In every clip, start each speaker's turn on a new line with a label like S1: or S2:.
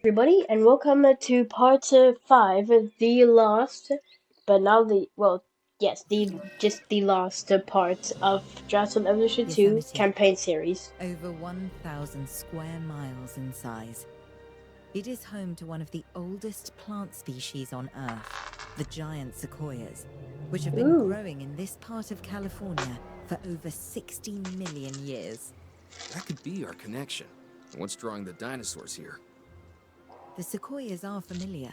S1: Everybody, and welcome to part 5, the last, but now yes, the last part of Jurassic Evolution 2
S2: Yosemite,
S1: campaign series.
S2: over 1,000 square miles in size. It is home to one of the oldest plant species on Earth, the giant sequoias, which have been
S1: Ooh,
S2: growing in this part of California for over 60 million years.
S3: That could be our connection. What's drawing the dinosaurs here?
S2: The sequoias are familiar,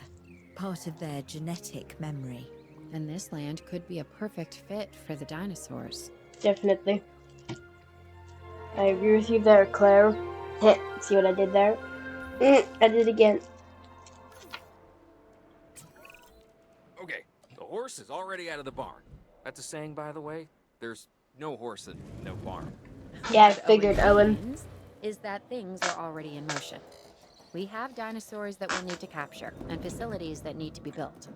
S2: part of their genetic memory.
S4: And this land could be a perfect fit for the dinosaurs.
S1: definitely. I agree with you there, Claire. See what I did there? I did it again.
S3: Okay, the horse is already out of the barn. That's a saying, by the way. There's no horse and no barn.
S1: Yeah, I
S4: What
S1: figured, Owen.
S4: means is that things are already in motion. We have dinosaurs that we'll need to capture and facilities that need to be built.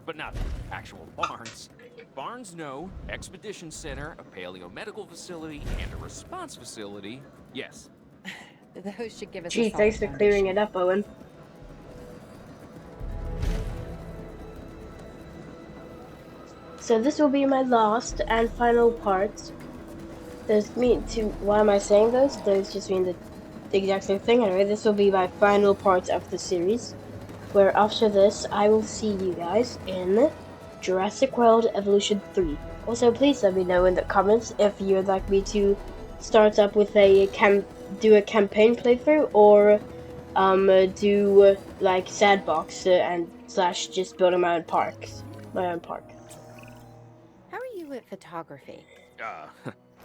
S3: But not actual barns. Barns, no. Expedition center, a paleomedical facility, and a response facility. Yes.
S4: Those should give us a
S1: Gee,
S4: solid
S1: thanks for clearing
S4: foundation.
S1: it up, Owen. So this will be my last and final part. Why am I saying those? Those just mean the exact same thing. Anyway, this will be my final part of the series, where after this, I will see you guys in Jurassic World Evolution 3. Also, please let me know in the comments if you'd like me to start up with do a campaign playthrough, or do like sandbox and slash just building my own park.
S4: How are you at photography?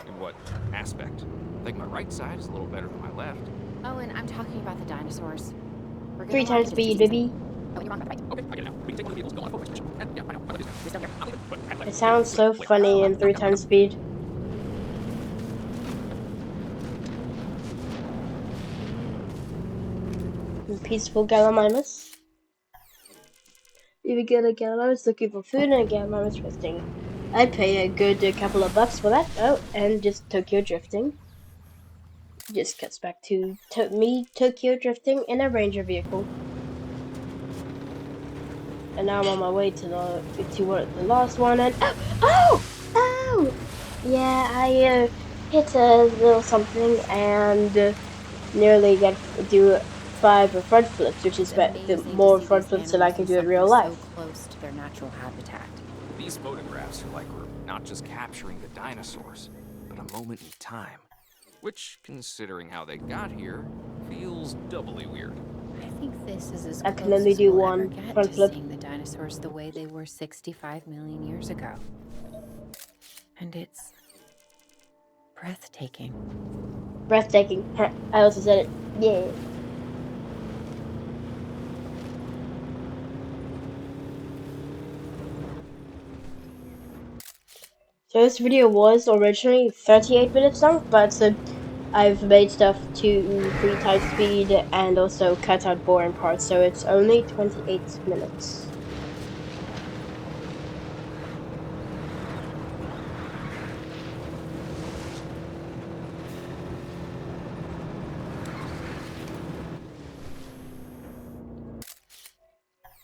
S3: In what aspect? I think my right side is a little better than my left.
S4: Oh, and I'm talking about the dinosaurs. We're
S1: Three
S4: gonna want
S1: times
S4: to
S1: speed, baby.
S4: Oh, you're wrong, but right.
S3: Okay, I get it now. We can take one of the vehicles, go on a photo expedition. And yeah, I know. I
S4: You're still here.
S1: It sounds so funny in 3 times speed. Peaceful Gallimimus. You get a Gallimimus looking for food and a Gallimimus resting. I'd pay a good couple of bucks for that. Oh, and just Tokyo drifting. Just cuts back to me Tokyo drifting in a Ranger vehicle. And now I'm on my way to the last one, and oh! Yeah, I hit a little something and nearly do 5 front flips, which is the more front flips than I can do in real life.
S4: So close to their natural habitat.
S3: These photographs are like we're not just capturing the dinosaurs, but a moment in time. Which, considering how they got here, feels doubly weird.
S4: I think this is as
S1: I can
S4: close
S1: only
S4: as
S1: do
S4: we'll
S1: one
S4: ever get
S1: front
S4: to
S1: flip.
S4: seeing the dinosaurs the way they were 65 million years ago. And it's breathtaking.
S1: Breathtaking. I also said it. Yeah. So this video was originally 38 minutes long, but I've made stuff to 3 times speed and also cut out boring parts, so it's only 28 minutes.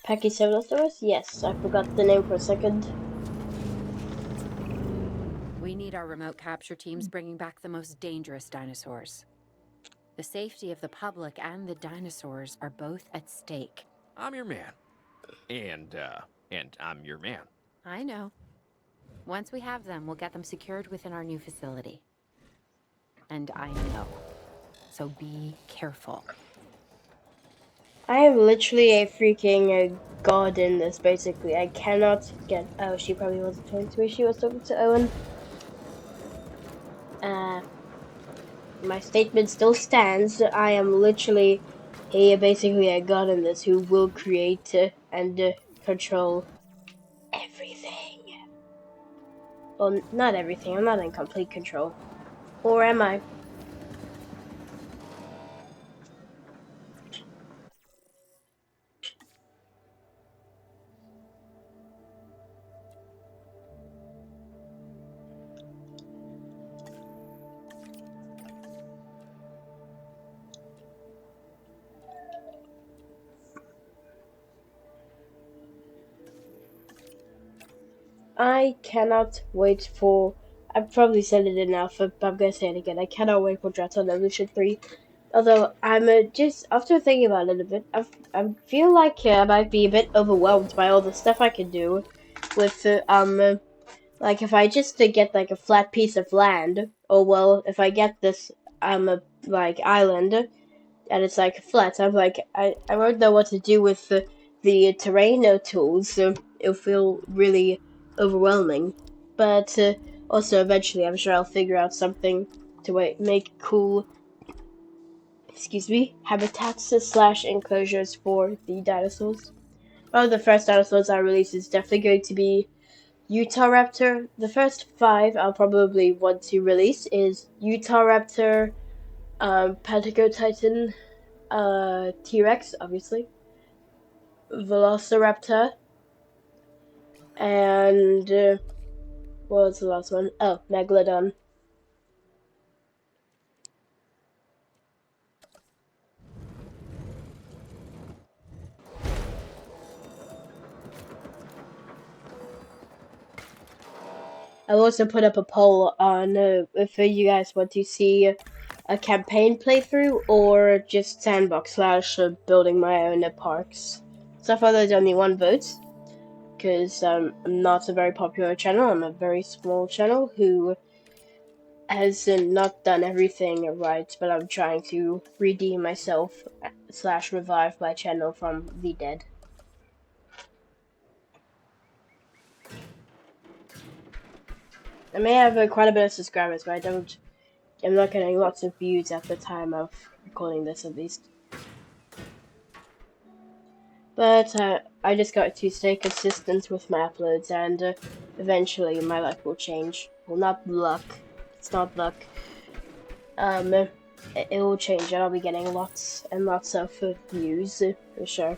S1: Pachycephalosaurus? Yes, I forgot the name for a second.
S4: We need our remote capture teams bringing back the most dangerous dinosaurs. The safety of the public and the dinosaurs are both at stake.
S3: I'm your man. And I'm your man.
S4: I know. Once we have them, we'll get them secured within our new facility. And I know. So be careful.
S1: I am literally a freaking god in this, basically. I cannot get... Oh, she probably wasn't talking to me. She was talking to Owen. My statement still stands. I am literally basically a god in this who will create and control everything. Well, not everything. I'm not in complete control. Or am I? I cannot wait for. I've probably said it enough, but I'm gonna say it again. I cannot wait for Jurassic Evolution 3. Although I'm just after thinking about it a bit, I feel like I might be a bit overwhelmed by all the stuff I can do with like if I just get like a flat piece of land, or well, if I get this like island and it's like flat, I'm like I won't know what to do with the terrain tools, so it'll feel really overwhelming. But also eventually, I'm sure I'll figure out something to make cool, excuse me, habitats slash enclosures for the dinosaurs. One of the first dinosaurs I release is definitely going to be Utah Raptor. The first 5 I'll probably want to release is Utah Raptor, Patago Titan, T-Rex, obviously, Velociraptor, and what was the last one? Oh, Megalodon. I'll also put up a poll on if you guys want to see a campaign playthrough or just sandbox slash building my own parks. So far, there's only one vote because I'm not a very popular channel. I'm a very small channel who has not done everything right, but I'm trying to redeem myself slash revive my channel from the dead. I may have quite a bit of subscribers, but I'm not getting lots of views at the time of recording this, at least. But I just got to stay consistent with my uploads, and eventually my luck will change. Well, not luck. It's not luck. It will change, and I'll be getting lots and lots of views for sure.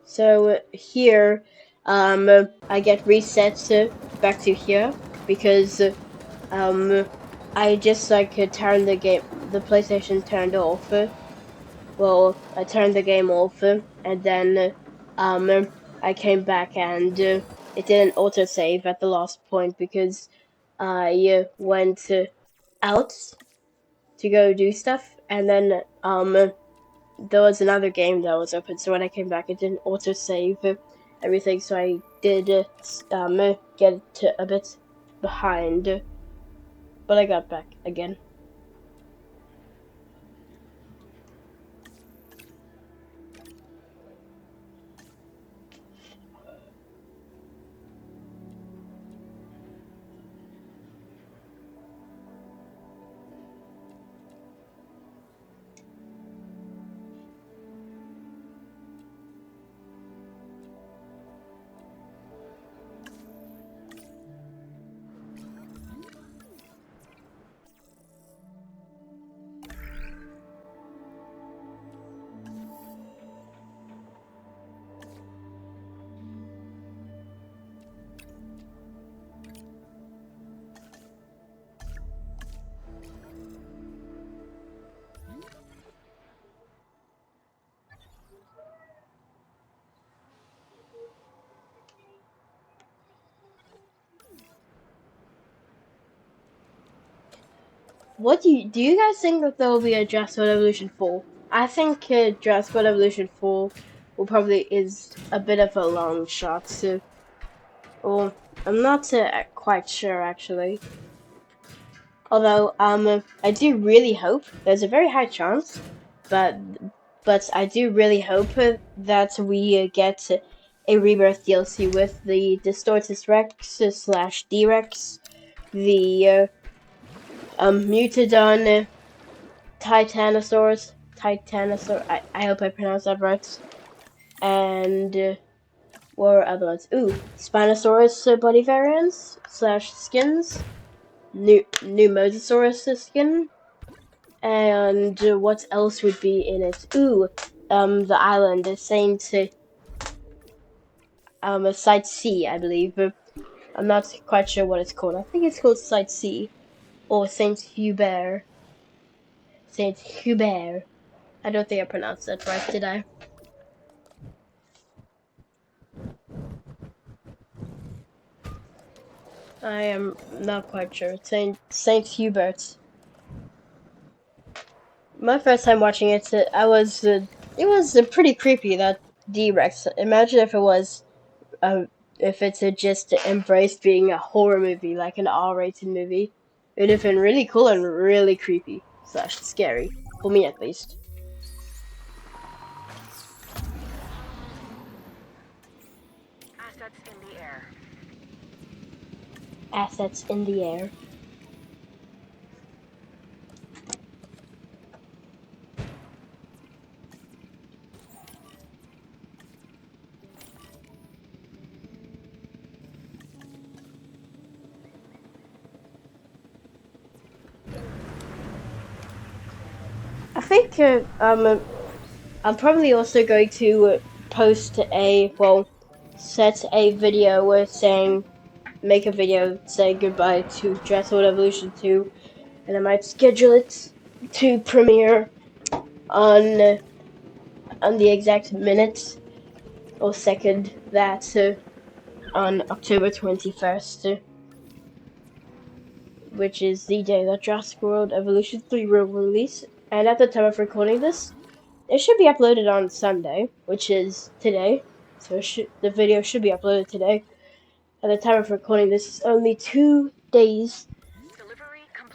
S1: So here, I get reset back to here because I just like turned the PlayStation turned off. Well, I turned the game off, and then I came back and it didn't autosave at the last point because I went out to go do stuff, and then there was another game that was open, so when I came back, it didn't autosave everything, so I did get a bit behind, but I got back again. What do you guys think that there will be a Jurassic World Evolution 4? I think Jurassic World Evolution 4 will probably is a bit of a long shot, so, or I'm not quite sure actually. Although I do really hope there's a very high chance, but I do really hope that we get a rebirth DLC with the Distortus Rex slash D-Rex, the Mutadon Titanosaurus. I hope I pronounced that right. And what were other ones? Ooh, Spinosaurus body variants slash skins. New Mosasaurus skin. And what else would be in it? Ooh, the island, the Saint. Site C, I believe. I'm not quite sure what it's called. I think it's called Site C or Saint Hubert. Saint Hubert. I don't think I pronounced that right, did I? I am not quite sure. Saint Hubert. My first time watching it, it was pretty creepy. That D-Rex. Imagine if it's just embraced being a horror movie, like an R-rated movie. It'd have been really cool and really creepy / scary for me at least.
S4: Assets in the air.
S1: Assets in the air. I think I'm probably also going to set a video saying, make a video saying goodbye to Jurassic World Evolution 2, and I might schedule it to premiere on on the exact minute or second that on October 21st, which is the day that Jurassic World Evolution 3 will release. And at the time of recording this, it should be uploaded on Sunday, which is today. So the video should be uploaded today. At the time of recording this, is only 2 days.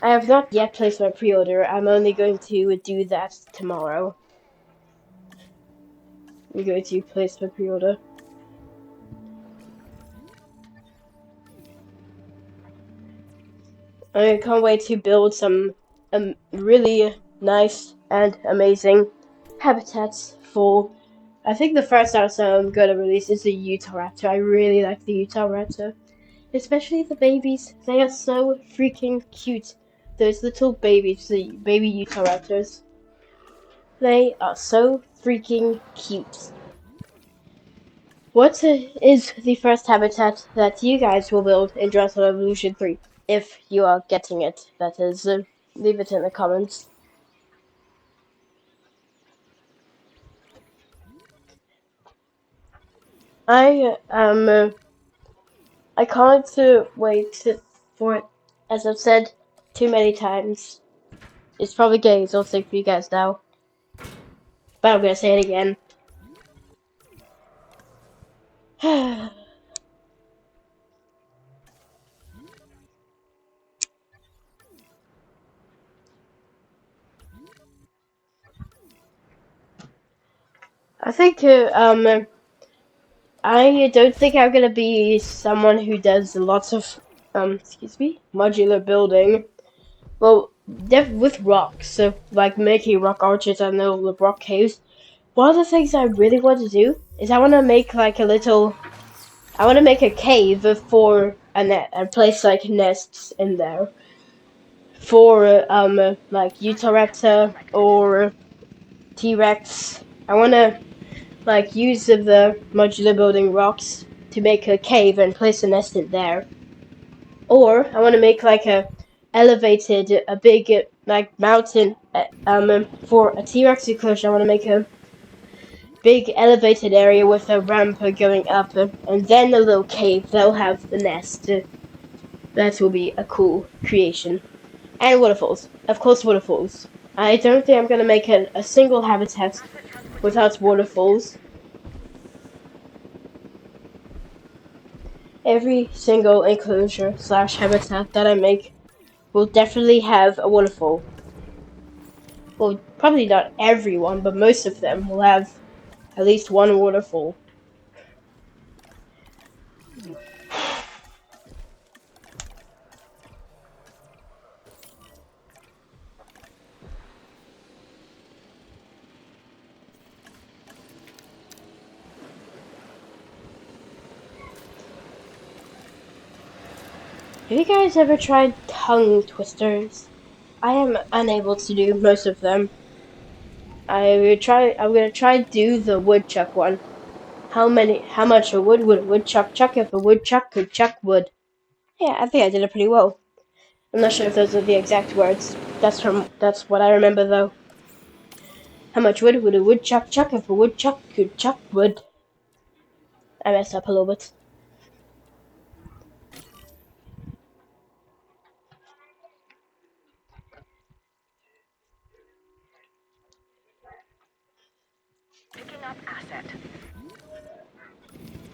S1: I have not yet placed my pre-order. I'm only going to do that tomorrow. I'm going to place my pre-order. I can't wait to build some really nice and amazing habitats for. I think the first dinosaur I'm going to release is the Utah Raptor. I really like the Utah Raptor. Especially the babies. They are so freaking cute. Those little babies, the baby Utah Raptors. They are so freaking cute. What is the first habitat that you guys will build in Jurassic Evolution 3? If you are getting it, that is. Leave it in the comments. I can't wait for it. As I've said too many times, it's probably getting exhausting for you guys now, but I'm gonna say it again. I think I don't think I'm gonna be someone who does lots of modular building. Well, with rocks, so like making rock arches and the rock caves. One of the things I really want to do is I want to make like I want to make a cave for and place like nests in there for like Utahraptor or T-Rex. I want to like use the modular building rocks to make a cave and place a nest in there. Or I want to make like a big like mountain for a T-Rex enclosure. I want to make a big elevated area with a ramp going up, and then a little cave that'll have the nest. That will be a cool creation. And waterfalls. Of course, waterfalls. I don't think I'm gonna make a single habitat without waterfalls. Every single enclosure / habitat that I make will definitely have a waterfall. Well, probably not everyone, but most of them will have at least one waterfall. Have you guys ever tried tongue twisters? I am unable to do most of them. I'm gonna try do the woodchuck one. How much a wood would a woodchuck chuck if a woodchuck could chuck wood? Yeah, I think I did it pretty well. I'm not sure if those are the exact words. That's what I remember though. How much wood would a woodchuck chuck if a woodchuck could chuck wood? I messed up a little bit.
S4: Picking up asset.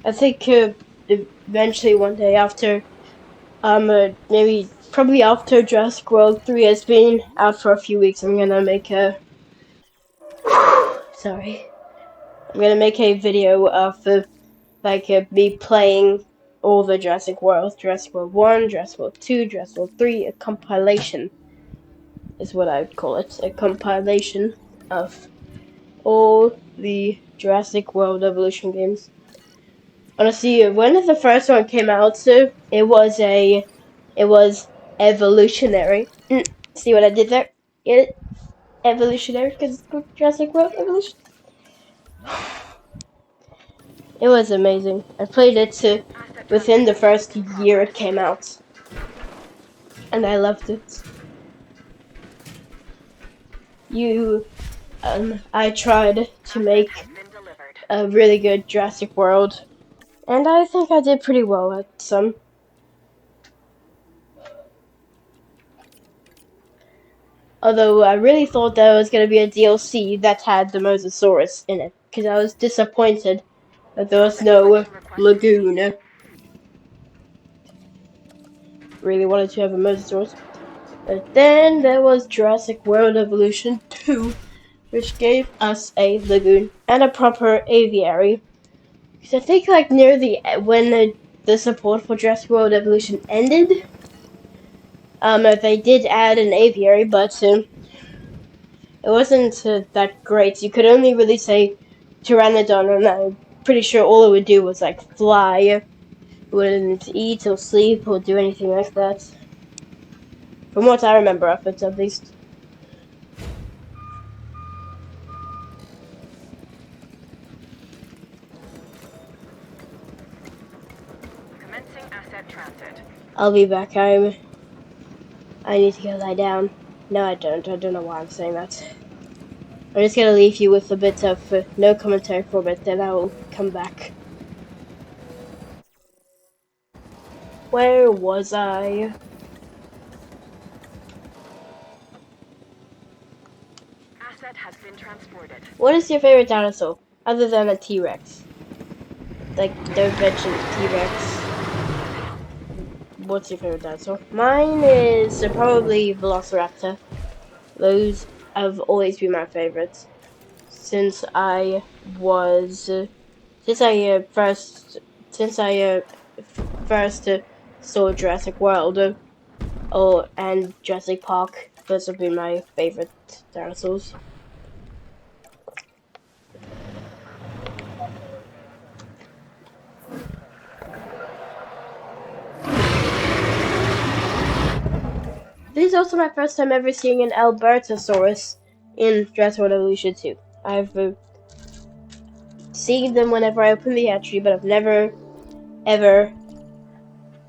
S1: I think eventually one day after, maybe probably after Jurassic World 3 has been out for a few weeks, I'm gonna make a sorry. I'm gonna make a video of me playing all the Jurassic World 1, Jurassic World 2, Jurassic World 3, a compilation is what I would call it. A compilation of all the Jurassic World Evolution games. Honestly, when the first one came out, it was evolutionary. See what I did there? Get it? Evolutionary because it's called Jurassic World Evolution. It was amazing. I played it within the first year it came out, and I loved it. I tried to make a really good Jurassic World, and I think I did pretty well at some. Although I really thought there was going to be a DLC that had the Mosasaurus in it, because I was disappointed that there was no lagoon. Really wanted to have a Mosasaurus. But then there was Jurassic World Evolution 2, which gave us a lagoon and a proper aviary. Because I think near the support for Jurassic World Evolution ended, they did add an aviary, but it wasn't that great. You could only really say Pteranodon, and I'm pretty sure all it would do was fly. It wouldn't eat or sleep or do anything like that. From what I remember of it, at least.
S4: Commencing asset transit.
S1: I'll be back. I need to go lie down. No, I don't. I don't know why I'm saying that. I'm just gonna leave you with a bit of no commentary for a bit, then I will come back. Where was I?
S4: Asset has been transported.
S1: What is your favorite dinosaur, other than a T-Rex? Don't mention T-Rex. What's your favorite dinosaur? Mine is probably Velociraptor. Those have always been my favorites since I was since I since I first saw Jurassic World and Jurassic Park. Those have been my favorite dinosaurs. This is also my first time ever seeing an Albertosaurus in Jurassic World Evolution 2. I've seen them whenever I open the hatchery, but I've never, ever,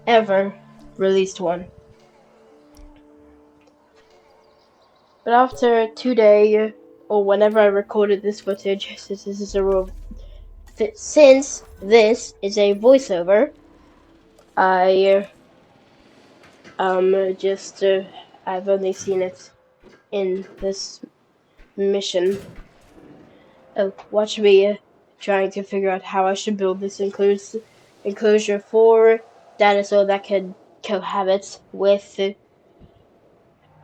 S1: ever released one. But after today, or whenever I recorded this footage, since this is a voiceover, I I've only seen it in this mission. Oh, watch me trying to figure out how I should build this enclosure for dinosaur that can cohabit with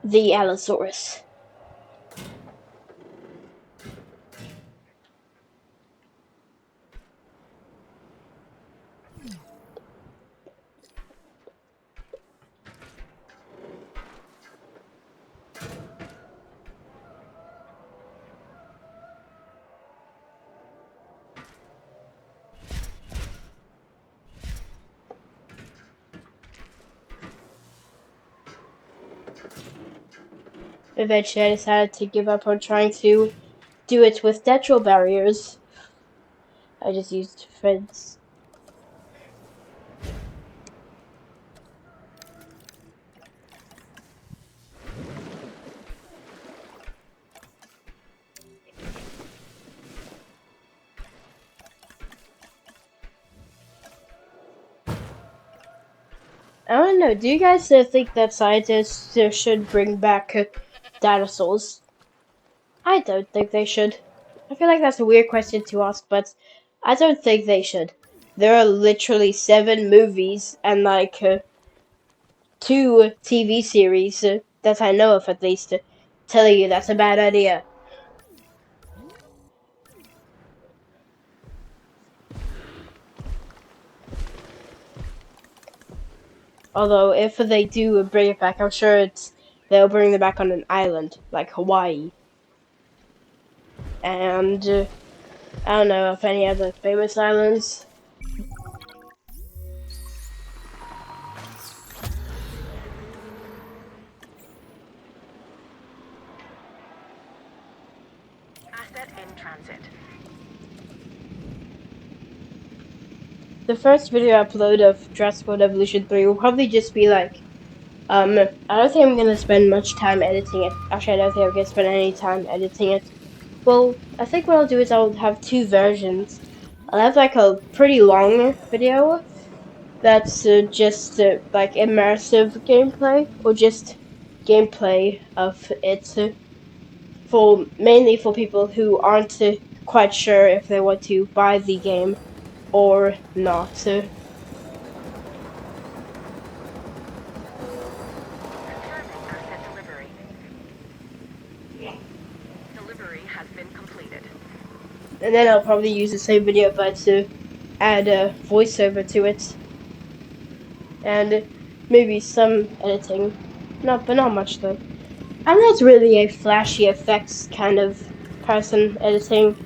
S1: the Allosaurus. Eventually, I decided to give up on trying to do it with natural barriers. I just used threads. I don't know. Do you guys think that scientists should bring back dinosaurs? I don't think they should. I feel like that's a weird question to ask, but I don't think they should. There are literally 7 movies and like 2 TV series that I know of at least telling you that's a bad idea. Although if they do bring it back, I'm sure they'll bring it back on an island like Hawaii. And I don't know of any other famous islands.
S5: Asset in transit.
S1: The first video upload of Jurassic World Evolution 3 will probably just be like, I don't think I'm gonna spend much time editing it. Actually, I don't think I'm gonna spend any time editing it. Well, I think what I'll do is I'll have 2 versions. I'll have like a pretty long video that's just like immersive gameplay, or just gameplay of it for mainly for people who aren't quite sure if they want to buy the game or not.
S5: Confirming asset delivery. Delivery has been completed.
S1: And then I'll probably use the same video but to add a voiceover to it. And maybe some editing. But not much though. I'm not really a flashy effects kind of person editing.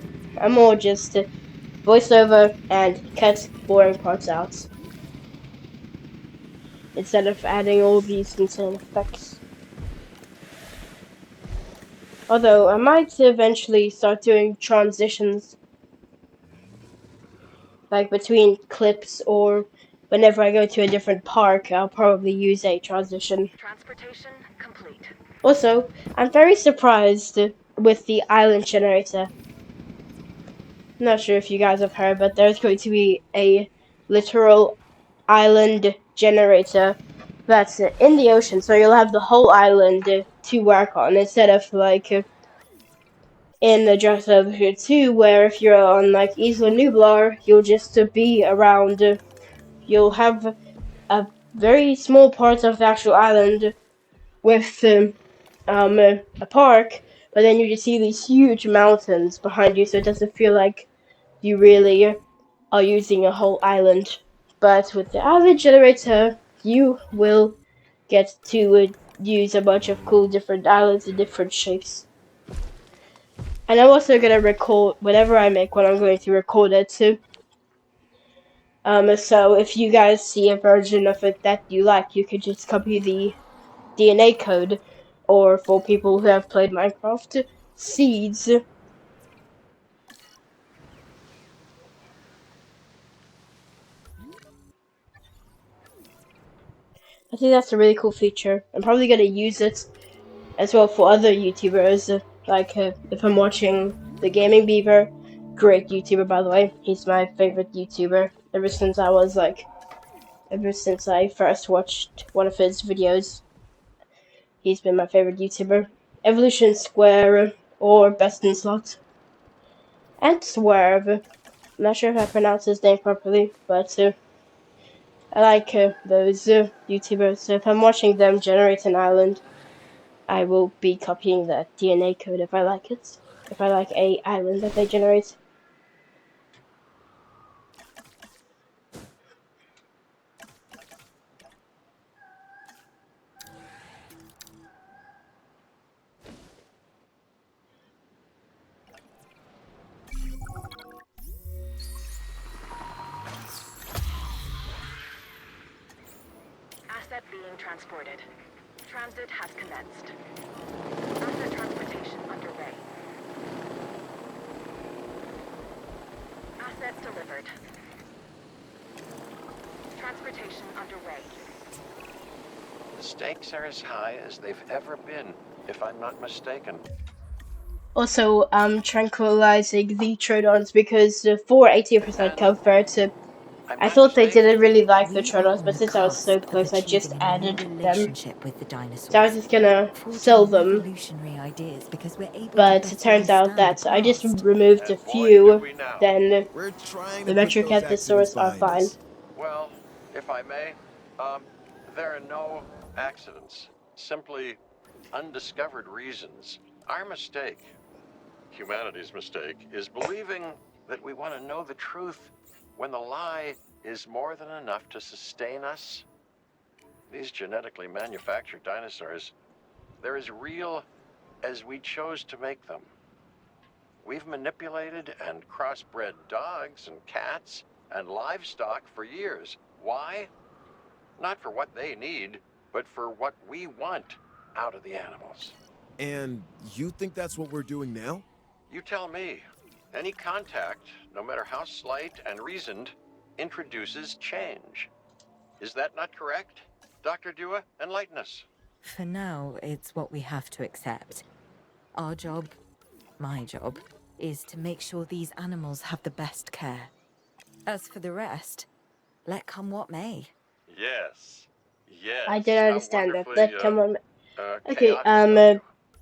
S1: I'm more just voiceover and cut boring parts out. Instead of adding all these insane effects. Although I might eventually start doing transitions, like between clips, or whenever I go to a different park, I'll probably use a transition.
S5: Transportation complete.
S1: Also, I'm very surprised with the island generator. I'm not sure if you guys have heard, but there's going to be a literal island generator that's in the ocean, so you'll have the whole island to work on instead of like in the Jurassic 2, where if you're on like Isla Nublar, you'll just be around. You'll have a very small part of the actual island with a park, but then you just see these huge mountains behind you, so it doesn't feel like you really are using a whole island. But with the island generator, you will get to use a bunch of cool different islands in different shapes. And I'm also gonna record whatever I make when I'm going to record it too. So if you guys see a version of it that you like, you could just copy the DNA code, or for people who have played Minecraft, seeds. I think that's a really cool feature. I'm probably gonna use it as well for other YouTubers. Like if I'm watching the Gaming Beaver, great YouTuber by the way. He's my favorite YouTuber ever since I first watched one of his videos. He's been my favorite YouTuber. Evolution Square or Best in Slot. And Swerve. I'm not sure if I pronounced his name properly, but I like those YouTubers. So if I'm watching them generate an island, I will be copying the DNA code if I like it. If I like a island that they generate.
S5: Asset being transported. Transit has commenced. Asset transportation underway. Asset Assets delivered. Transportation underway.
S6: The stakes are as high as they've ever been, if I'm not mistaken.
S1: Also, I'm tranquilizing the Trodons because the 480% comfort.
S6: I'm
S1: I
S6: not
S1: thought they
S6: mistaken.
S1: didn't really like the
S2: We are
S1: Trodons,
S2: on
S1: but
S2: the
S1: since I was so
S2: cusp of
S1: close, I just
S2: achieving a new
S1: added them.
S2: relationship with the
S1: So I was
S2: dinosaurs,
S1: just gonna sell
S2: forging
S1: them,
S2: revolutionary ideas because we're able to
S1: but it
S2: better
S1: turns out
S2: understand the
S1: that I just
S2: past.
S1: removed a
S6: And boy, do
S1: few.
S6: we now.
S1: Then
S7: We're trying
S1: the
S7: to put those accidents
S1: Metrocanthosaurus are
S7: behind
S1: fine.
S7: us.
S6: Well, if I may, there are no accidents. Simply undiscovered reasons. Our mistake, humanity's mistake, is believing that we want to know the truth when the lie is more than enough to sustain us. These genetically manufactured dinosaurs, they're as real as we chose to make them. We've manipulated and crossbred dogs and cats and livestock for years. Why? Not for what they need, but for what we want out of the animals.
S7: And you think that's what we're doing now?
S6: You tell me. Any contact, no matter how slight and reasoned, introduces change. Is that not correct? Dr. Dua, enlighten us.
S2: For now, it's what we have to accept. Our job, my job, is to make sure these animals have the best care. As for the rest, let come what may.
S6: Yes. Yes.
S1: I didn't
S6: How
S1: understand that.
S6: wonderfully,
S1: That come on. Okay.
S6: chaotic of you.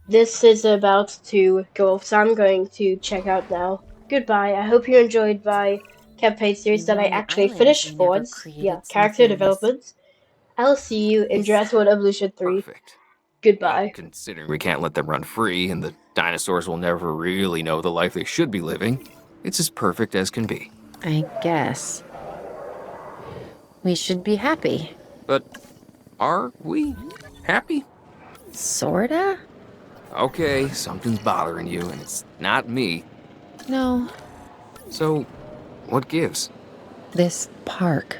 S1: This is about to go off, so I'm going to check out now. Goodbye. I hope you enjoyed my campaign series
S4: You
S1: that
S4: know,
S1: I
S4: on the
S1: actually
S4: island,
S1: finished
S4: we
S1: for
S4: never
S1: once. Yeah,
S4: created
S1: character
S4: something this...
S1: development. I'll see you in
S4: this...
S1: Jurassic World Evolution 3.
S3: Perfect. Well,
S1: Goodbye.
S3: considering we can't let them run free and the dinosaurs will never really know the life they should be living, it's as perfect as can be.
S4: I guess. We should be happy.
S3: But are we happy?
S4: Sorta?
S3: Okay, something's bothering you, and it's not me.
S4: No.
S3: So, what gives?
S4: This park.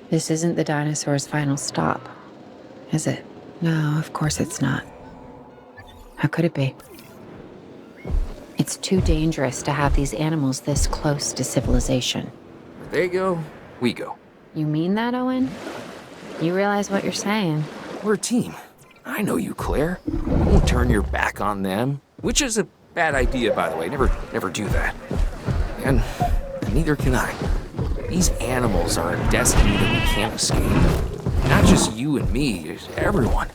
S4: This isn't the dinosaur's final stop, is it? No, of course it's not. How could it be? It's too dangerous to have these animals this close to civilization.
S3: Where they go, we go.
S4: You mean that, Owen? You realize what you're saying?
S3: We're a team. I know you, Claire. You won't turn your back on them, which is a bad idea, by the way. Never do that. And neither can I. These animals are a destiny that we can't escape. Not just you and me, it's everyone.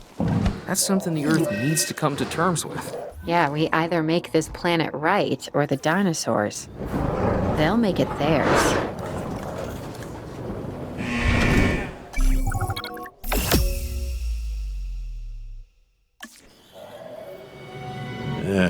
S3: That's something the Earth needs to come to terms with.
S4: Yeah, we either make this planet right, or the dinosaurs. They'll make it theirs.
S7: Yeah.